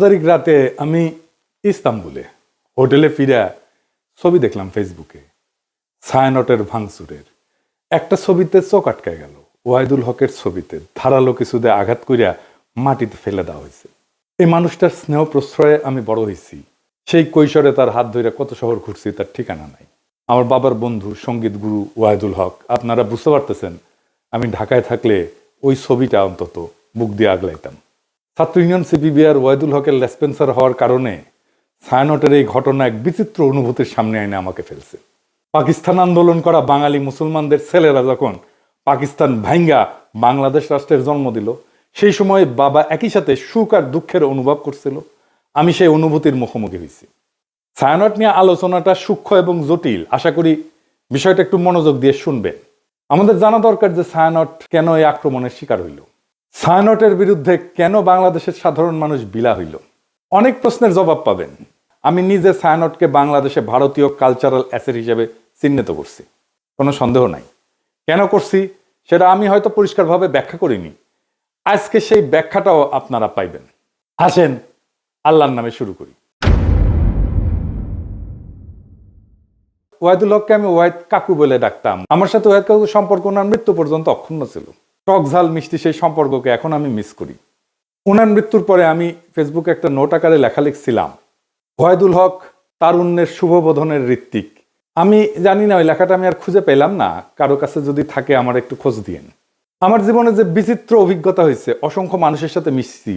তারিখ রাতে আমি ইস্তাম্বুলে হোটেলে ফিরে ছবি দেখলাম ফেসবুকে ছায়ানটের ভাঙচুরের একটা ছবিতে চোখ আটকায় গেল। ওয়াহিদুল হকের ছবিতে ধারালো কিছুতে আঘাত করিয়া মাটিতে ফেলে দেওয়া হয়েছে। এই মানুষটার স্নেহ প্রশ্রয়ে আমি বড় হয়েছি। সেই কৈশোরে তার হাত ধরে কত শহর ঘুরছি তার ঠিকানা নাই। আমার বাবার বন্ধু সঙ্গীত গুরু ওয়াহিদুল হক, আপনারা বুঝতে পারতেছেন আমি ঢাকায় থাকলে ওই ছবিটা অন্তত বুক দিয়ে আগলাইতাম। ছাত্র ইউনিয়ন সিপিবিআর ওয়াহিদুল হকের লেসপেন্সার হওয়ার কারণে ছায়ানটের এই ঘটনা এক বিচিত্র অনুভূতির সামনে এনে আমাকে ফেলছে। পাকিস্তান আন্দোলন করা বাঙালি মুসলমানদের ছেলেরা যখন পাকিস্তান ভাঙ্গা বাংলাদেশ রাষ্ট্রের জন্ম দিল, সেই সময় বাবা একই সাথে সুখ আর দুঃখের অনুভব করছিল। আমি সেই অনুভূতির মুখোমুখি হয়েছি। ছায়ানট নিয়ে আলোচনাটা সূক্ষ্ম এবং জটিল, আশা করি বিষয়টা একটু মনোযোগ দিয়ে শুনবেন। আমাদের জানা দরকার যে ছায়ানট কেন এই আক্রমণের শিকার হইল, ছায়ানটের বিরুদ্ধে কেন বাংলাদেশের সাধারণ মানুষ বিলা হইল। অনেক প্রশ্নের জবাব পাবেন। আমি নিজে ছায়ানটকে বাংলাদেশে ভারতীয় কালচারাল অ্যাসেট হিসেবে চিহ্নিত করছি, কোনো সন্দেহ নাই। কেন করছি সেটা আমি হয়তো পরিষ্কারভাবে ব্যাখ্যা করিনি, আজকে সেই ব্যাখ্যাটাও আপনারা পাইবেন। আসেন আল্লাহর নামে শুরু করি। ওয়াহিদুল হককে আমি ওয়াহিদ কাকু বলে ডাকতাম। আমার সাথে ওয়াহিদ কাকুর সম্পর্ক ওনার মৃত্যু পর্যন্ত অক্ষুণ্ণ ছিল। টক ঝাল মিষ্টি সেই সম্পর্ককে এখন আমি মিস করি। ওনার মৃত্যুর পরে আমি ফেসবুকে একটা নোট আকারে লেখা লিখছিলাম, ওয়াহিদুল হক তারুণ্যের শুভবোধনের ঋত্বিক। আমি জানি না ওই লেখাটা আমি আর খুঁজে পেলাম না, কারো কাছে যদি থাকে আমার একটু খোঁজ দিয়েন। আমার জীবনে যে বিচিত্র অভিজ্ঞতা হয়েছে, অসংখ্য মানুষের সাথে মিশছি,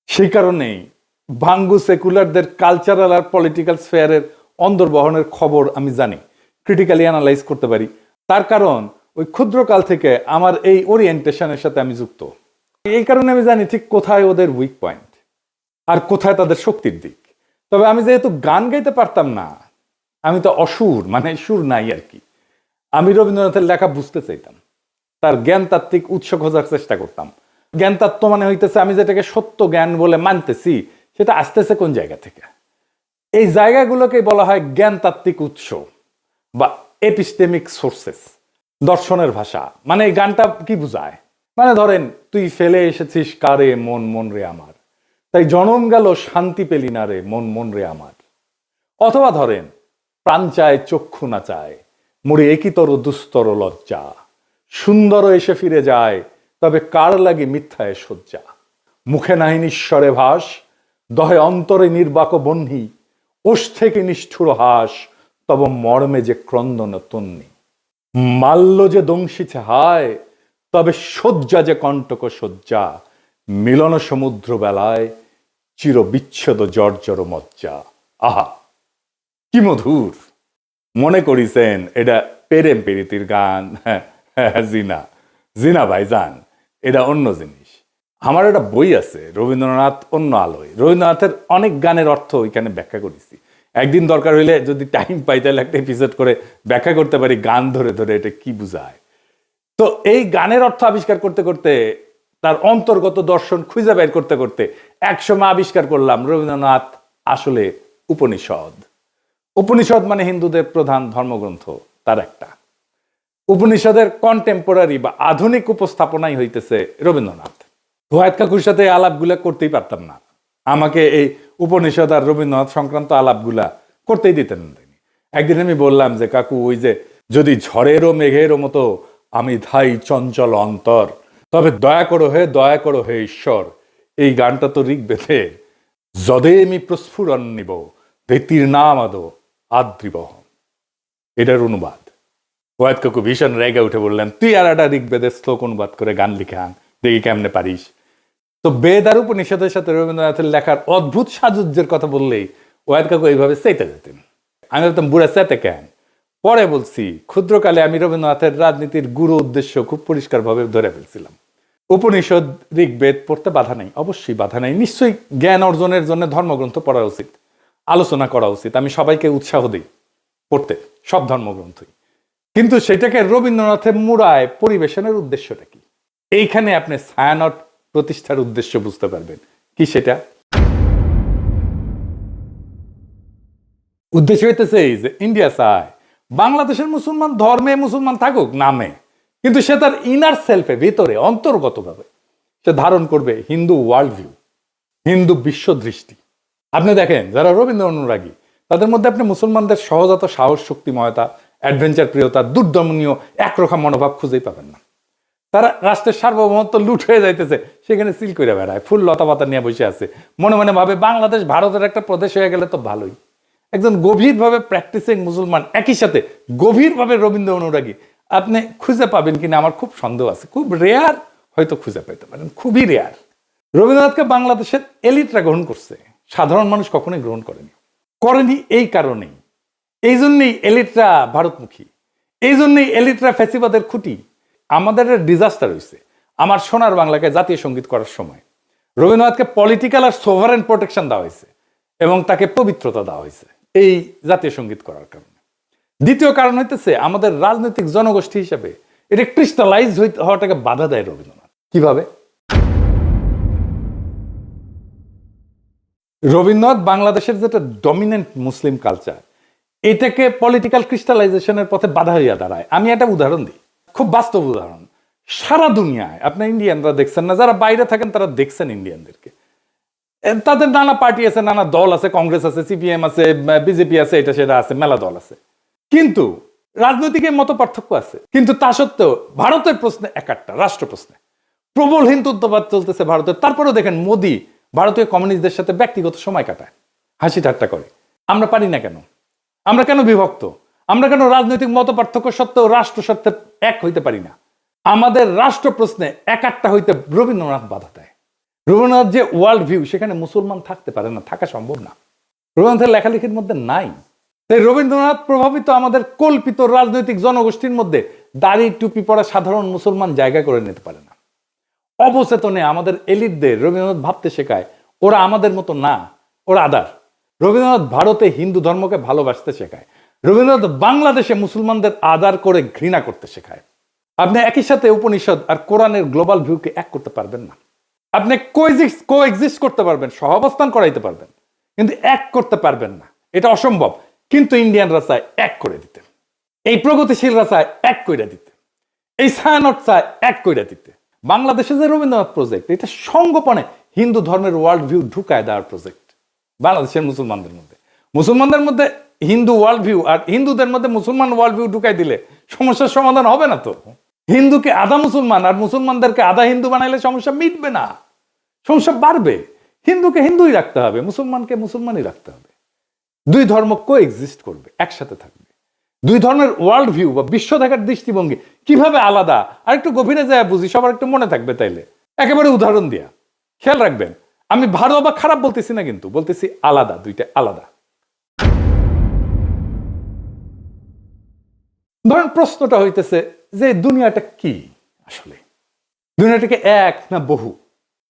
সেই কারণেই ভাঙ্গু সেকুলারদের কালচারাল আর পলিটিক্যাল স্ফেয়ারের অন্তর্বহনের খবর আমি জানি, ক্রিটিক্যালি অ্যানালাইজ করতে পারি। তার কারণ ওই ক্ষুদ্রকাল থেকে আমার এই ওরিয়েন্টেশনের সাথে আমি যুক্ত। এই কারণে আমি জানি ঠিক কোথায় ওদের উইক পয়েন্ট আর কোথায় তাদের শক্তির দিক। তবে আমি যেহেতু গান গাইতে পারতাম না, আমি তো অসুর, মানে সুর নাই আর কি, আমি রবীন্দ্রনাথের লেখা বুঝতে চাইতাম, তার জ্ঞানতাত্ত্বিক উৎস খোঁজার চেষ্টা করতাম। জ্ঞানতত্ত্ব মানে হইতেছে আমি যেটাকে সত্য জ্ঞান বলে মানতেছি সেটা আসতেছে কোন জায়গা থেকে। এই জায়গাগুলোকে বলা হয় জ্ঞানতাত্ত্বিক উৎস বা এপিস্টেমিক সোর্সেস, দর্শনের ভাষা। মানে এই গানটা কি বুঝায়, মানে ধরেন তুই ফেলে এসেছিস কারে মন মন রে আমার, তাই জনম গেল শান্তি পেলি না রে মন মন রে আমার। অথবা ধরেন প্রাণ চায় চক্ষু না চায়, মরি একইতর দুস্তর লজ্জা, সুন্দর এসে ফিরে যায় তবে কার লাগে মিথ্যায় শয্যা, মুখে নাহি নিঃস্বরে ভাস, দহে অন্তরে নির্বাক বহ্নি, ওষ থেকে নিষ্ঠুর হাস, তব মর্মে যে ক্রন্দন তন্নি, মাল্য যে দংশিছে হায়, তবে শয্যা যে কণ্টক শয্যা, মিলন সমুদ্র বেলায় চির বিচ্ছেদ জর্জর মজ্জা। আহা কি মধুর! মনে করিছেন এটা প্রেম প্রীতির গান? জিনা জিনা ভাইজান, এটা অন্য জিনিস। আমার একটা বই আছে রবীন্দ্রনাথ অন্য আলোয়, রবীন্দ্রনাথের অনেক গানের অর্থ ওইখানে ব্যাখ্যা করেছি। একদিন দরকার হইলে যদি টাইম পাই তাহলে একটা এপিসোড করে ব্যাখ্যা করতে পারি গান ধরে ধরে এটা কি বুঝায়। তো এই গানের অর্থ আবিষ্কার করতে করতে, তার অন্তর্গত দর্শন খুঁজে বের করতে করতে একসময় আবিষ্কার করলাম রবীন্দ্রনাথ আসলে উপনিষদ। উপনিষদ মানে হিন্দুদের প্রধান ধর্মগ্রন্থ, তার একটা। উপনিষদের কন্টেম্পোরারি বা আধুনিক উপস্থাপনাই হইতেছে রবীন্দ্রনাথ। ওয়াহিদ কাকুর সাথে আলাপগুলা করতেই পারতাম না, আমাকে এই উপনিষদ আর রবীন্দ্রনাথ সংক্রান্ত আলাপগুলা করতেই দিতেন না। একদিন আমি বললাম যে কাকু, ওই যে যদি ঝড়েরও মেঘেরও মতো আমি ধাই চঞ্চল অন্তর, তবে দয়া করো হে ঈশ্বর, এই গানটা তো ঋগ্বেদের, যদে আমি প্রস্ফুরণ নিব ধৃতির নাম আদো আদ্রিবহ, এটার অনুবাদ। ওয়াহিদ কাকু ভীষণ রেগে উঠে বললেন, তুই আর একটা ঋগ্বেদের শ্লোক অনুবাদ করে গান লিখে আন, দেখি কেমনে পারিস। তো বেদ আর উপনিষদের সাথে রবীন্দ্রনাথের লেখার অদ্ভুত সাজুজ্যের কথা বললেই ওয়াহিদ কাকু এইভাবে চেতে যেতেন। আমি বলতাম বুড়া চেতে কেন? পরে বলছি, ক্ষুদ্রকালে আমি রবীন্দ্রনাথের রাজনীতির গুরু উদ্দেশ্য খুব পরিষ্কারভাবে ধরে ফেলছিলাম। উপনিষদ ঋগ্বেদ পড়তে বাধা নেই, অবশ্যই বাধা নেই, নিশ্চয়ই জ্ঞান অর্জনের জন্য ধর্মগ্রন্থ পড়া উচিত, আলোচনা করা উচিত। আমি সবাইকে উৎসাহ দিই পড়তে সব ধর্মগ্রন্থই, কিন্তু সেটাকে রবীন্দ্রনাথের মুড়ায় পরিবেশনের উদ্দেশ্যটা কি? এইখানে আপনি ছায়ানট প্রতিষ্ঠার উদ্দেশ্য বুঝতে পারবেন। কি সেটা? উদ্দেশ্য হইতেছে এই যে ইন্ডিয়া চায় বাংলাদেশের মুসলমান ধর্মে মুসলমান থাকুক নামে, কিন্তু সে তার ইনার সেলফে, ভিতরে অন্তর্গতভাবে সে ধারণ করবে হিন্দু ওয়ার্ল্ড ভিউ, হিন্দু বিশ্বদৃষ্টি। আপনি দেখেন যারা রবীন্দ্র অনুরাগী তাদের মধ্যে আপনি মুসলমানদের সহজাত সাহস, শক্তিময়তা, অ্যাডভেঞ্চার প্রিয়তা, দুর্দমনীয় একরোখা মনোভাব খুঁজেই পাবেন না। তারা রাষ্ট্রের সার্বভৌমত্ব লুট হয়ে যাইতেছে, সেখানে সিল করে বেড়ায়, ফুল লতা পাতা নিয়ে বসে আছে, মনে মনে ভাবে বাংলাদেশ ভারতের একটা প্রদেশ হয়ে গেলে তো ভালোই। একজন গভীরভাবে প্র্যাকটিসিং মুসলমান একই সাথে গভীরভাবে রবীন্দ্র অনুরাগী আপনি খুঁজে পাবেন কিনা আমার খুব সন্দেহ আছে। খুব রেয়ার হয়তো খুঁজে পেতে পারেন, খুবই রেয়ার। রবীন্দ্রনাথকে বাংলাদেশের এলিটরা গ্রহণ করছে, সাধারণ মানুষ কখনোই গ্রহণ করেনি এই কারণেই। এই জন্যই এলিটরা ভারতমুখী, এই জন্যই এলিটরা ফ্যাসিবাদের খুঁটি। আমাদের ডিজাস্টার হয়েছে। আমার সোনার বাংলাকে জাতীয় সঙ্গীত করার সময় রবীন্দ্রনাথকে পলিটিক্যাল আর সোভারেন প্রোটেকশন দেওয়া হয়েছে এবং তাকে পবিত্রতা দেওয়া হয়েছে এই জাতীয় সঙ্গীত করার কারণে। দ্বিতীয় কারণ হইতেছে আমাদের রাজনৈতিক জনগোষ্ঠী হিসেবে এটা ক্রিস্টালাইজ হওয়াটাকে বাধা দেয় রবীন্দ্রনাথ। কিভাবে? রবীন্দ্রনাথ বাংলাদেশের যেটা ডমিনেন্ট মুসলিম কালচার, এটাকে পলিটিক্যাল ক্রিস্টালাইজেশনের পথে বাধা হইয়া দাঁড়ায়। আমি একটা উদাহরণ দিই, খুব বাস্তব উদাহরণ। সারা দুনিয়ায় আপনার ইন্ডিয়ানরা দেখছেন না, যারা বাইরে থাকেন তারা দেখছেন ইন্ডিয়ানদেরকে, তাদের নানা পার্টি আছে, নানা দল আছে, কংগ্রেস আছে, সিপিএম আছে, বিজেপি আছে, এটা সেটা আছে, মেলা দল আছে, কিন্তু রাজনৈতিক মত পার্থক্য আছে। কিন্তু তা সত্ত্বেও ভারতের প্রশ্নে একটা রাষ্ট্র প্রশ্নে প্রবল হিন্দুত্ববাদ চলতেছে ভারতের। তারপরেও দেখেন মোদী ভারতীয় কমিউনিস্টদের সাথে ব্যক্তিগত সময় কাটায়, হাসি ঠাট্টা করে। আমরা পারি না কেন? আমরা কেন বিভক্ত? আমরা কেন রাজনৈতিক মত পার্থক্য সত্ত্বেও রাষ্ট্র স্বার্থে এক হইতে পারি না? আমাদের রাষ্ট্র প্রশ্নে একটা হইতে রবীন্দ্রনাথ বাধা দেয়। রবীন্দ্রনাথ যে ওয়ার্ল্ড ভিউ, সেখানে মুসলমান থাকতে পারে না, থাকা সম্ভব না, রবীন্দ্রনাথের লেখালেখির মধ্যে নাই। তাই রবীন্দ্রনাথ প্রভাবিত আমাদের কল্পিত রাজনৈতিক জনগোষ্ঠীর মধ্যে দাড়ি টুপি পরা সাধারণ মুসলমান জায়গা করে নিতে পারে না। অবচেতনে আমাদের এলিটদের রবীন্দ্রনাথ ভাবতে শেখায় ওরা আমাদের মতো না, ওরা আদার। রবীন্দ্রনাথ ভারতে হিন্দু ধর্মকে ভালোবাসতে শেখায়, রবীন্দ্রনাথ বাংলাদেশে মুসলমানদের আদার করে ঘৃণা করতে শেখায়। আপনি একই সাথে উপনিষদ আর কোরআনের গ্লোবাল ভিউকে এক করতে পারবেন না। আপনি কোএক্সিস্ট করতে পারবেন, সহাবস্থান করাইতে পারবেন, কিন্তু এক করতে পারবেন না, এটা অসম্ভব। কিন্তু ইন্ডিয়ানরা চায় এক করে দিতে, এই প্রগতিশীলরা চায় এক করে দিতে, এই ছায়ানট চায় এক করে দিতে। বাংলাদেশে যে রবীন্দ্রনাথ প্রজেক্ট, এটা সঙ্গোপনে হিন্দু ধর্মের ওয়ার্ল্ড ভিউ ঢুকায় দেওয়ার প্রজেক্ট। বাংলাদেশের মুসলমানদের মধ্যে হিন্দু ওয়ার্ল্ড ভিউ আর হিন্দুদের মধ্যে মুসলমান ওয়ার্ল্ড ভিউ ঢুকাই দিলে সমস্যার সমাধান হবে না তো। হিন্দুকে আধা মুসলমান আর মুসলমানদেরকে আধা হিন্দু বানাইলে সমস্যা মিটবে না, সমস্যা বাড়বে। হিন্দুকে হিন্দুই রাখতে হবে, মুসলমানকে মুসলমানই রাখতে হবে। দুই ধর্ম কোএক্সিস্ট করবে, একসাথে থাকবে। দুই ধর্মের ওয়ার্ল্ড ভিউ বা বিশ্ব দেখার দৃষ্টিভঙ্গি কিভাবে আলাদা আর একটু গভীরে যায় বুঝি, সবার একটু মনে থাকবে। তাইলে একেবারে উদাহরণ দিয়া খেয়াল রাখবেন, আমি ভালো বা খারাপ বলতেছি না, কিন্তু বলতেছি আলাদা, দুইটা আলাদা। ধরেন প্রশ্নটা হইতেছে যে দুনিয়াটা কি আসলে? দুনিয়াটাকে এক না বহু?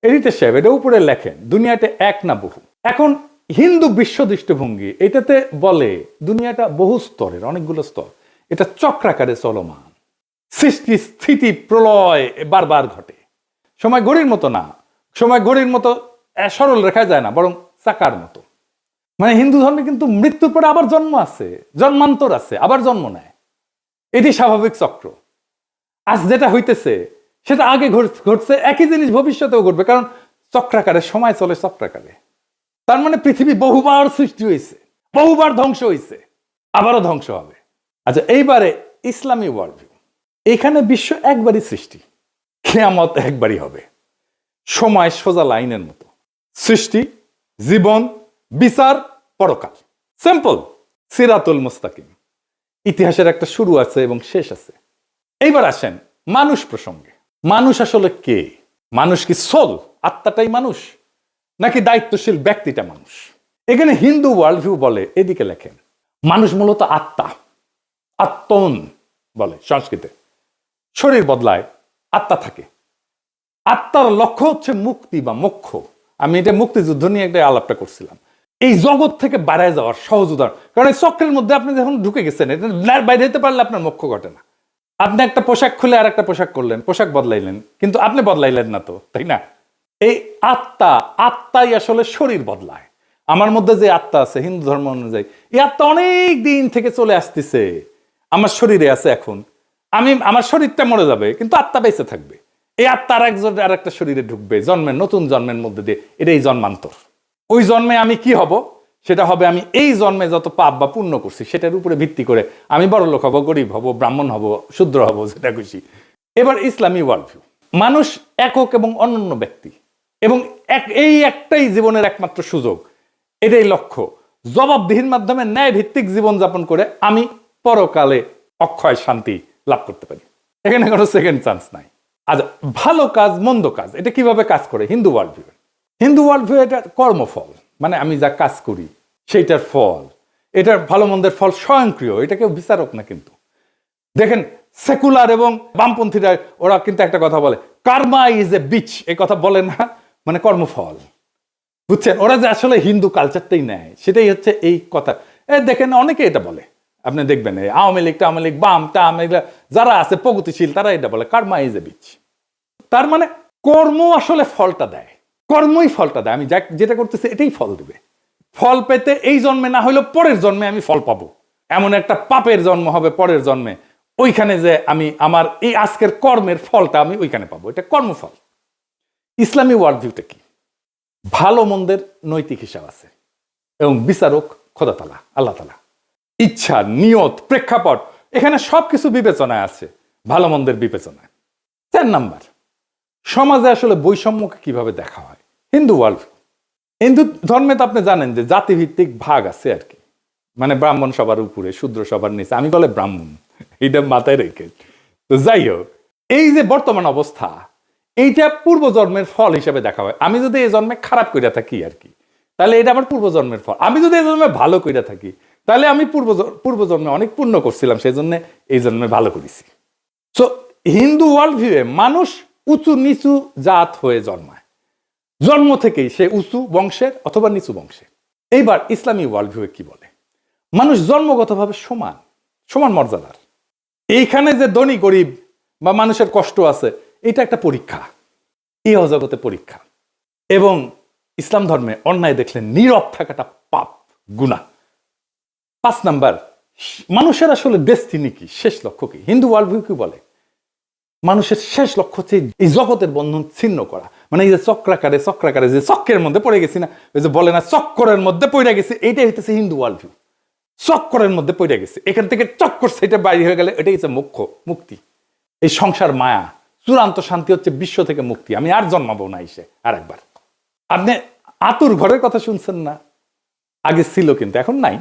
এডিটর সাহেব এটা উপরে লেখেন, দুনিয়াটা এক না বহু। এখন হিন্দু বিশ্ব দৃষ্টিভঙ্গি এটাতে বলে দুনিয়াটা বহু স্তরের, অনেকগুলো স্তর, এটা চক্রাকারে চলমান, সৃষ্টি স্থিতি প্রলয় বারবার ঘটে। সময় ঘড়ির মতো না, সময় ঘড়ির মতো সরল রেখায় যায় না, বরং চাকার মতো। মানে হিন্দু ধর্মে কিন্তু মৃত্যুর পরে আবার জন্ম আছে, জন্মান্তর আছে, আবার জন্ম নেয়, এটি স্বাভাবিক চক্র। আজ যেটা হইতেছে সেটা আগে ঘটছে, একই জিনিস ভবিষ্যতেও ঘটবে, কারণ চক্রাকারে সময় চলে চক্রাকারে। তার মানে পৃথিবী বহুবার সৃষ্টি হয়েছে, বহুবার ধ্বংস হয়েছে, আবারও ধ্বংস হবে। আচ্ছা, এইবারে ইসলামী ওয়ার্ল্ড ভিউ, এখানে বিশ্ব একবারই সৃষ্টি, কিয়ামত একবারই হবে। সময় সোজা লাইনের মতো, সৃষ্টি, জীবন, বিচার, পরকাল, সিম্পল, সিরাতুল মুস্তাকিম। ইতিহাসের একটা শুরু আছে এবং শেষ আছে। এইবার আসেন মানুষ প্রসঙ্গে। মানুষ আসলে কে? মানুষ কি সোল, আত্মাটাই মানুষ, নাকি দায়িত্বশীল ব্যক্তিটা মানুষ? এখানে হিন্দু ওয়ার্ল্ড ভিউ বলে, এদিকে লেখেন, মানুষ মূলত আত্মা, আত্মন বলে সংস্কৃতে। শরীর বদলায়, আত্মা থাকে। আত্মার লক্ষ্য হচ্ছে মুক্তি বা মোক্ষ। আমি এটা মুক্তিযুদ্ধ নিয়ে একটা আলাপটা করছিলাম। এই জগৎ থেকে বাইরে যাওয়ার সহজ উদাহরণ, কারণ এই চক্রের মধ্যে আপনি যখন ঢুকে গেছেন, এটা বাইরে যেতে পারলে আপনার মোক্ষ ঘটে না। আপনি একটা পোশাক খুলে আর একটা পোশাক করলেন, পোশাক বদলাইলেন, কিন্তু আপনি বদলাইলেন না তো, তাই না? এই আত্মাই আসলে শরীর বদলায়। আমার মধ্যে যে আত্মা আছে হিন্দু ধর্ম অনুযায়ী, এই আত্মা অনেক দিন থেকে চলে আসতেছে, আমার শরীরে আছে। এখন আমার শরীরটা মরে যাবে, কিন্তু আত্মা বেঁচে থাকবে। এই আত্মার একজন আর একটা শরীরে ঢুকবে, জন্মের নতুন জন্মের মধ্যে দিয়ে, এটাই জন্মান্তর। ওই জন্মে আমি কি হব, সেটা হবে আমি এই জন্মে যত পাপ বা পুণ্য করছি সেটার উপরে ভিত্তি করে আমি বড়লোক হব, গরিব হব, ব্রাহ্মণ হব, শূদ্র হব, যেটা খুশি। এবার ইসলামী ওয়ার্ল্ড ভিউ, মানুষ একক এবং অনন্য ব্যক্তি, এবং এই একটাই জীবনের একমাত্র সুযোগ, এটাই লক্ষ্য। জবাবদিহির মাধ্যমে ন্যায় ভিত্তিক জীবনযাপন করে আমি পরকালে অক্ষয় শান্তি লাভ করতে পারি। এখানে কোনো সেকেন্ড চান্স নাই। আচ্ছা, ভালো কাজ মন্দ কাজ এটা কিভাবে কাজ করে Hindu world view? Hindu world view এটা কর্মফল, মানে আমি যা কাজ করি সেইটার ফল, এটার ভালো মন্দের ফল স্বয়ংক্রিয়, এটা কেউ বিচারক না। কিন্তু দেখেন সেকুলার এবং বামপন্থীরা ওরা কিন্তু একটা কথা বলে, কার্মা ইজ এ বিচ, এই কথা বলে না, মানে কর্মফল, বুঝছেন? ওরা যে আসলে হিন্দু কালচারটাই নেয়, সেটাই হচ্ছে এই কথা। দেখেন অনেকে এটা বলে, আপনি দেখবেন আওয়ামী লীগ টাওয়ামী লীগ বাম টাম এগুলা যারা আছে প্রগতিশীল, তারা এটা বলে কার্মা ইজ এ বিচ। তার মানে কর্ম আসলে ফলটা দেয়, কর্মই ফলটা দেয়। আমি যেটা করতেছি এটাই ফল দেবে। ফল পেতে এই জন্মে না হইলেও পরের জন্মে আমি ফল পাবো। এমন একটা পাপের জন্ম হবে পরের জন্মে, ওইখানে যে আমি আমার এই আজকের কর্মের ফলটা আমি ওইখানে পাবো, এটা কর্মফল। ইসলামী ওয়ার্ল্ড ভিউটা কি? ভালো মন্দের নৈতিক হিসাব আছে এবং বিচারক খোদা তাআলা, আল্লাহ তাআলা। ইচ্ছা, নিয়ত, প্রেক্ষাপট, এখানে সবকিছু বিবেচনায় আছে, ভালো মন্দের বিবেচনায়। 4 নাম্বার, সমাজে আসলে বৈষম্যকে কিভাবে দেখা হয় হিন্দু ওয়ার্ল্ড ভিউ। হিন্দু ধর্মে তো আপনি জানেন যে জাতিভিত্তিক ভাগ আছে আর কি, মানে ব্রাহ্মণ সবার উপরে, শূদ্র সবার নিচে, আমি বলে ব্রাহ্মণ, এইটা মাথায় রেখে। তো যাই হোক, এই যে বর্তমান অবস্থা, এইটা পূর্বজন্মের ফল হিসেবে দেখা হয়। আমি যদি এই জন্মে খারাপ কইরা থাকি আর কি, তাহলে এটা আমার পূর্বজন্মের ফল। আমি যদি এই জন্মে ভালো কইরা থাকি, তাহলে আমি পূর্বজন্মে অনেক পুণ্য করছিলাম, সেই জন্য এই জন্মে ভালো করেছি। সো হিন্দু ওয়ার্ল্ড ভিউয়ে মানুষ উঁচু নিচু জাত হয়ে জন্মায়, জন্ম থেকেই সে উঁচু বংশের অথবা নিচু বংশের। এইবার ইসলামী ওয়ার্ল্ড ভিউয়ে কি বলে? মানুষ জন্মগতভাবে সমান, সমান মর্যাদার। এইখানে যে ধনী গরিব বা মানুষের কষ্ট আছে, এটা একটা পরীক্ষা, এই অজগতে পরীক্ষা। এবং ইসলাম ধর্মে অন্যায় দেখলে নীরব থাকাটা পাপ, গুনাহ। 5 নাম্বার, মানুষের আসলে ডেস্টিনি কি, শেষ লক্ষ্য কি? হিন্দু ওয়ার্ল্ড ভিউ কি বলে? মানুষের শেষ লক্ষ্য হচ্ছে এই জগতের বন্ধন ছিন্ন করা। মানে এই যে চক্রাকারে যে চক্রের মধ্যে পড়ে গেছি না, ওই যে বলে না চক্করের মধ্যে পড়ে গেছি, এইটাই হইতেছে হিন্দু ওয়ার্ল্ড ভিউ। চক্করের মধ্যে পড়ে গেছে, এখান থেকে চক্কর সেটা বাইরে হয়ে গেলে এটাই হচ্ছে মোক্ষ, মুক্তি। এই সংসার মায়া, চূড়ান্ত শান্তি হচ্ছে বিশ্ব থেকে মুক্তি। আমি আর জন্মাবো না এসে আর একবার। আপনি আতুর ঘরের কথা শুনছেন না? আগে ছিল কিন্তু এখন নাই।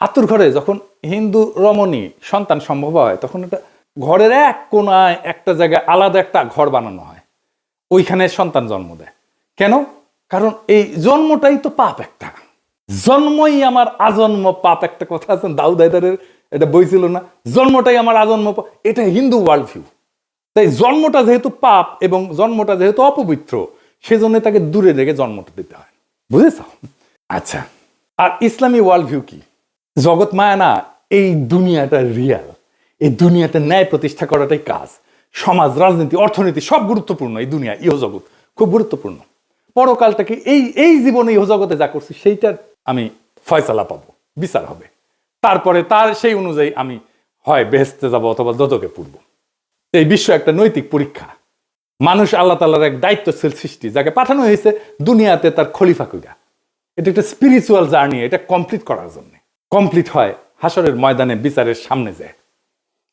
আতুর ঘরে যখন হিন্দু রমণী সন্তান সম্ভব হয়, তখন এটা ঘরের এক কোনায় একটা জায়গায় আলাদা একটা ঘর বানানো হয়, ওইখানে সন্তান জন্ম দেয়। কেন? কারণ এই জন্মটাই তো পাপ একটা, জন্মই আমার আজন্ম পাপ। একটা কথা আছে দাউদ হায়দারের, এটা বই ছিল না, জন্মটাই আমার আজন্ম পাপ। এটা হিন্দু ওয়ার্ল্ড ভিউ। তাই জন্মটা যেহেতু পাপ এবং জন্মটা যেহেতু অপবিত্র, সেজন্য তাকে দূরে রেখে জন্মটা দিতে হয়। বুঝেছ? আচ্ছা, আর ইসলামী ওয়ার্ল্ড ভিউ কি? জগৎ মায়া না, এই দুনিয়াটা রিয়াল, এই দুনিয়াতে ন্যায় প্রতিষ্ঠা করাটাই কাজ। সমাজ, রাজনীতি, অর্থনীতি সব গুরুত্বপূর্ণ। এই দুনিয়া, ইহজগৎ খুব গুরুত্বপূর্ণ। পরকালটাকে এই জীবনে ইহজগতে যা করছি সেইটার আমি ফয়সালা পাবো, বিচার হবে। তারপরে তার সেই অনুযায়ী আমি হয় বেহেশতে যাব অথবা দোজখে পড়ব। এই বিশ্ব একটা নৈতিক পরীক্ষা। মানুষ আল্লাহ তাআলার এক দায়িত্বশীল সৃষ্টি, যাকে পাঠানো হয়েছে দুনিয়াতে তার খলিফা কইরা। এটা একটা স্পিরিচুয়াল জার্নি, এটা কমপ্লিট করার জন্য। কমপ্লিট হয় হাসরের ময়দানে, বিচারের সামনে যায়।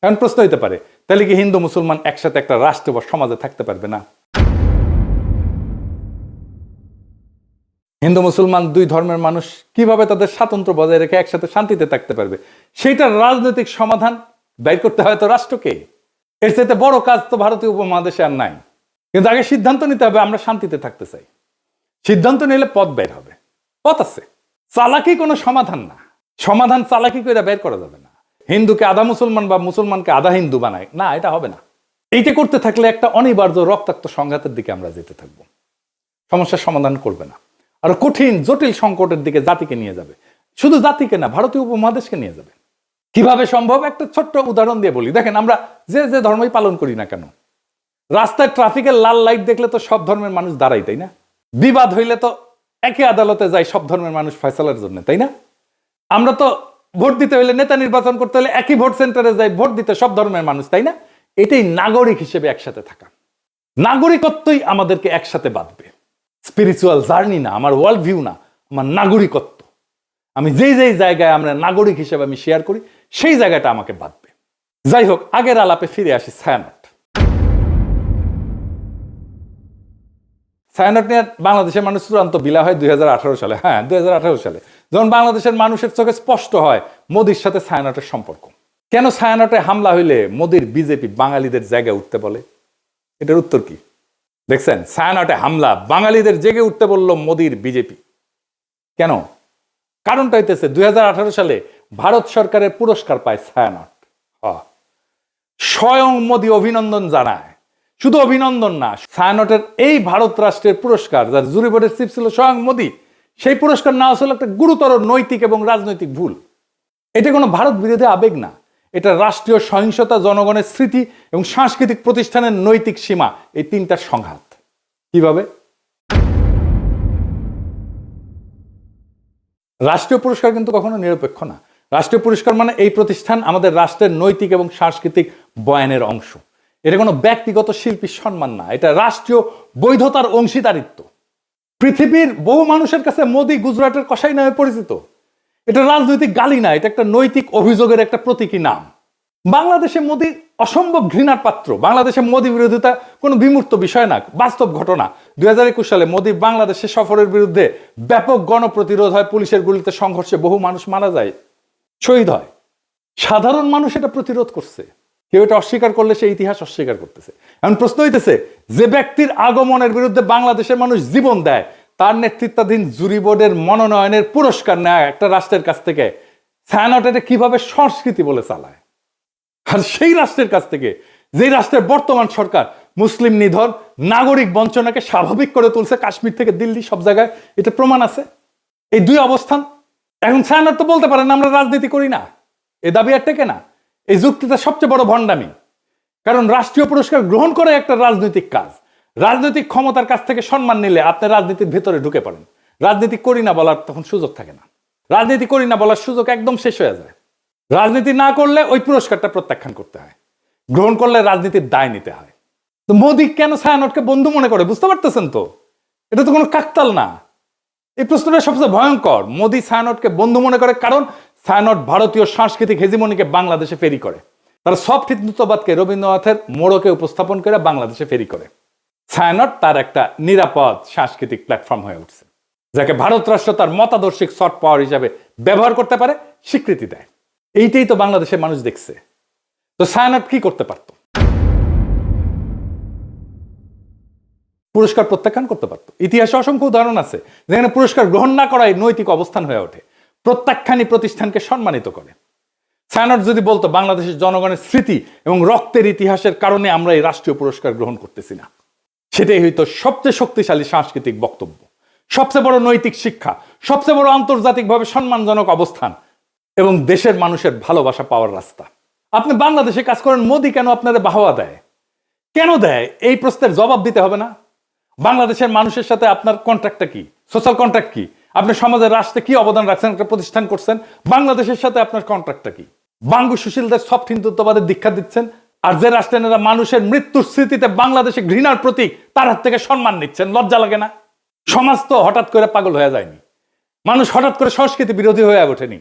এখন প্রশ্ন হইতে পারে, তাহলে কি হিন্দু মুসলমান একসাথে একটা রাষ্ট্র বা সমাজে থাকতে পারবে না? হিন্দু মুসলমান দুই ধর্মের মানুষ কিভাবে তাদের স্বাতন্ত্র্য বজায় রেখে একসাথে শান্তিতে থাকতে পারবে? সেইটার রাজনৈতিক সমাধান বের করতে হয় তো রাষ্ট্রকে। এর চাইতে বড় কাজ তো ভারতীয় উপমহাদেশে আর নাই। কিন্তু আগে সিদ্ধান্ত নিতে হবে, আমরা শান্তিতে থাকতে চাই। সিদ্ধান্ত নিলে পথ বের হবে, পথ আছে। চালাকি কোনো সমাধান না, সমাধান চালাকি করে বের করা যাবে না। হিন্দুকে আধা মুসলমান বা মুসলমানকে আধা হিন্দু বানায় না, এটা হবে না। এইটা করতে থাকলে একটা অনিবার্য রক্তাক্ত সংঘাতের দিকে আমরা যেতে থাকবো, সমস্যার সমাধান করবে না, আর কঠিন জটিল সংকটের দিকে জাতিকে নিয়ে যাবে। শুধু জাতিকে না, ভারতীয় উপমহাদেশকে নিয়ে যাবে। কিভাবে সম্ভব? একটা ছোট্ট উদাহরণ দিয়ে বলি। দেখেন, আমরা যে ধর্মই পালন করি না কেন, রাস্তায় ট্রাফিকের লাল লাইট দেখলে তো সব ধর্মের মানুষ দাঁড়াই, তাই না? বিবাদ হইলে তো একই আদালতে যায় সব ধর্মের মানুষ ফয়সালার জন্য, তাই না? আমরা তো ভোট দিতে হইলে, নেতা নির্বাচন করতে হলে একই ভোট সেন্টারে যাই ভোট দিতে সব ধর্মের মানুষ, তাই না? এটাই নাগরিক হিসেবে একসাথে থাকা। নাগরিকত্বই আমাদেরকে একসাথে বাঁধবে। স্পিরিচুয়াল জার্নি না, আমার ওয়ার্ল্ড ভিউ না, আমার নাগরিকত্ব। আমি যেই যেই জায়গায় আমরা নাগরিক হিসেবে আমি শেয়ার করি, সেই জায়গাটা আমাকে বাঁধবে। যাই হোক, আগের আলাপে ফিরে আসি। ছায়ানট নিয়ে বাংলাদেশের মানুষ চূড়ান্ত বিলা হয় 2018 সালে। হ্যাঁ, 2018 সালে যখন বাংলাদেশের মানুষের চোখে স্পষ্ট হয় মোদির সাথে ছায়ানটের সম্পর্ক। কেন ছায়ানটে হামলা হইলে মোদির বিজেপি বাঙালিদের জায়গায় উঠতে বলে? এটার উত্তর কি দেখছেন? ছায়ানটে হামলা, বাঙালিদের জেগে উঠতে বলল মোদির বিজেপি। কেন? কারণটা হইতেছে 2018 সালে ভারত সরকারের পুরস্কার পায় ছায়ানট। স্বয়ং মোদি অভিনন্দন জানায়। শুধু অভিনন্দন না, ছায়ানটের এই ভারত রাষ্ট্রের পুরস্কার, যার জুরি বোর্ডের চিফ ছিল স্বয়ং মোদি, সেই পুরস্কার নেওয়া ছিল একটা গুরুতর নৈতিক এবং রাজনৈতিক ভুল। এটা কোনো ভারত বিরোধী আবেগ না, এটা রাষ্ট্রীয় সহিংসতা, জনগণের স্মৃতি এবং সাংস্কৃতিক প্রতিষ্ঠানের নৈতিক সীমা, এই তিনটার সংঘাত। কিভাবে? রাষ্ট্রীয় পুরস্কার কিন্তু কখনো নিরপেক্ষ না। রাষ্ট্রীয় পুরস্কার মানে এই প্রতিষ্ঠান আমাদের রাষ্ট্রের নৈতিক এবং সাংস্কৃতিক বয়ানের অংশ। এটা কোনো ব্যক্তিগত শিল্পীর সম্মান না, এটা রাষ্ট্রীয় বৈধতার অংশীদারিত্ব। পৃথিবীর বহু মানুষের কাছে মোদি গুজরাটের কসাই নামে পরিচিত। এটা রাজনৈতিক গালি না, এটা একটা নৈতিক অভিযোগের একটা প্রতীকী নাম। বাংলাদেশে মোদি অসম্ভব ঘৃণার পাত্র। বাংলাদেশে মোদি বিরোধিতা কোনো বিমূর্ত বিষয় না, বাস্তব ঘটনা। 2021 সালে মোদি বাংলাদেশে সফরের বিরুদ্ধে ব্যাপক গণপ্রতিরোধ হয়, পুলিশের গুলিতে সংঘর্ষে বহু মানুষ মারা যায়, শহীদ হয়। সাধারণ মানুষ এটা প্রতিরোধ করছে। কেউ এটা অস্বীকার করলে সে ইতিহাস অস্বীকার করতেছে। এখন প্রশ্ন হইতেছে, যে ব্যক্তির আগমনের বিরুদ্ধে বাংলাদেশের মানুষ জীবন দেয়, তার নেতৃত্বাধীন জুরি বোর্ডের মনোনয়নের পুরস্কার নেয় একটা রাষ্ট্রের কাছ থেকে, ছায়ানট এটা কিভাবে সংস্কৃতি বলে চালায়? আর সেই রাষ্ট্রের কাছ থেকে, যে রাষ্ট্রের বর্তমান সরকার মুসলিম নিধন, নাগরিক বঞ্চনাকে স্বাভাবিক করে তুলছে, কাশ্মীর থেকে দিল্লি সব জায়গায় এটা প্রমাণ আছে। এই দুই অবস্থান। এখন ছায়ানট তো বলতে পারেন আমরা রাজনীতি করি না, এ দাবি আর টেকে না। এই যুক্তিটা সবচেয়ে বড় ভণ্ডামি। কারণ রাষ্ট্রীয় পুরস্কার গ্রহণ করে একটা রাজনৈতিক কাজ। রাজনৈতিক ক্ষমতার কাছ থেকে সম্মান নিলে আপনি রাজনীতির ভেতরে ঢুকে পড়েন। রাজনীতি করি না বলার তখন সুযোগ থাকে না। রাজনীতি করি না বলার সুযোগ একদম শেষ হয়ে যায়। রাজনীতি না করলে ওই পুরস্কারটা প্রত্যাখ্যান করতে হয়, গ্রহণ করলে রাজনীতির দায় নিতে হয়। তো মোদি কেন ছায়ানটকে বন্ধু মনে করে বুঝতে পারতেছেন তো? এটা তো কোনো কাকতাল না। এই প্রশ্নটা সবচেয়ে ভয়ঙ্কর। মোদি ছায়ানটকে বন্ধু মনে করে কারণ ছায়ানট ভারতীয় সাংস্কৃতিক হেজিমনিকে বাংলাদেশে ফেরি করে। তারা সফট হিন্দুত্ববাদকে রবীন্দ্রনাথের মোড়কে উপস্থাপন করে বাংলাদেশে ফেরি করে। ছায়ানট তার একটা নিরাপদ সাংস্কৃতিক প্ল্যাটফর্ম হয়ে উঠছে, যাকে ভারত রাষ্ট্র তার মতাদর্শিক সফট পাওয়ার হিসাবে ব্যবহার করতে পারে, স্বীকৃতি দেয়। এইটাই তো বাংলাদেশের মানুষ দেখছে। তো ছায়ানট কি করতে পারত? পুরস্কার প্রত্যাখ্যান করতে পারত। ইতিহাসে অসংখ্য উদাহরণ আছে যেখানে পুরস্কার গ্রহণ না করাই নৈতিক অবস্থান হয়ে ওঠে, প্রত্যাখ্যানই প্রতিষ্ঠানকে সম্মানিত করে। ছায়ানট যদি বলতো বাংলাদেশের জনগণের স্মৃতি এবং রক্তের ইতিহাসের কারণে আমরা এই রাষ্ট্রীয় পুরস্কার গ্রহণ করতেছি না, সেটাই হয়তো সবচেয়ে শক্তিশালী সাংস্কৃতিক বক্তব্য, সবচেয়ে বড় নৈতিক শিক্ষা, সবচেয়ে বড় আন্তর্জাতিকভাবে সম্মানজনক অবস্থান এবং দেশের মানুষের ভালোবাসা পাওয়ার রাস্তা। আপনি বাংলাদেশে কাজ করেন, মোদি কেন আপনাদের বাহবা দেয়? কেন দেয়? এই প্রশ্নের জবাব দিতে হবে না? বাংলাদেশের মানুষের সাথে আপনার কন্ট্রাক্টটা কি? সোশ্যাল কন্ট্রাক্ট কি? আপনি সমাজের রাষ্ট্রে কি অবদান রাখছেন? একটা প্রতিষ্ঠান করছেন। বাংলাদেশের সাথে আপনার কন্ট্রাক্টটা কি? বাঙ্গু সুশীলদের সফট হিন্দুত্ববাদের দীক্ষা দিচ্ছেন, আর যে রাষ্ট্রের মানুষের মৃত্যুর স্মৃতিতে বাংলাদেশে ঘৃণার প্রতীক, তার হাত থেকে সম্মান নিচ্ছেন। লজ্জা লাগে না? সমাজ তো হঠাৎ করে পাগল হয়ে যায়নি, মানুষ হঠাৎ করে সংস্কৃতি বিরোধী হয়ে ওঠেনি।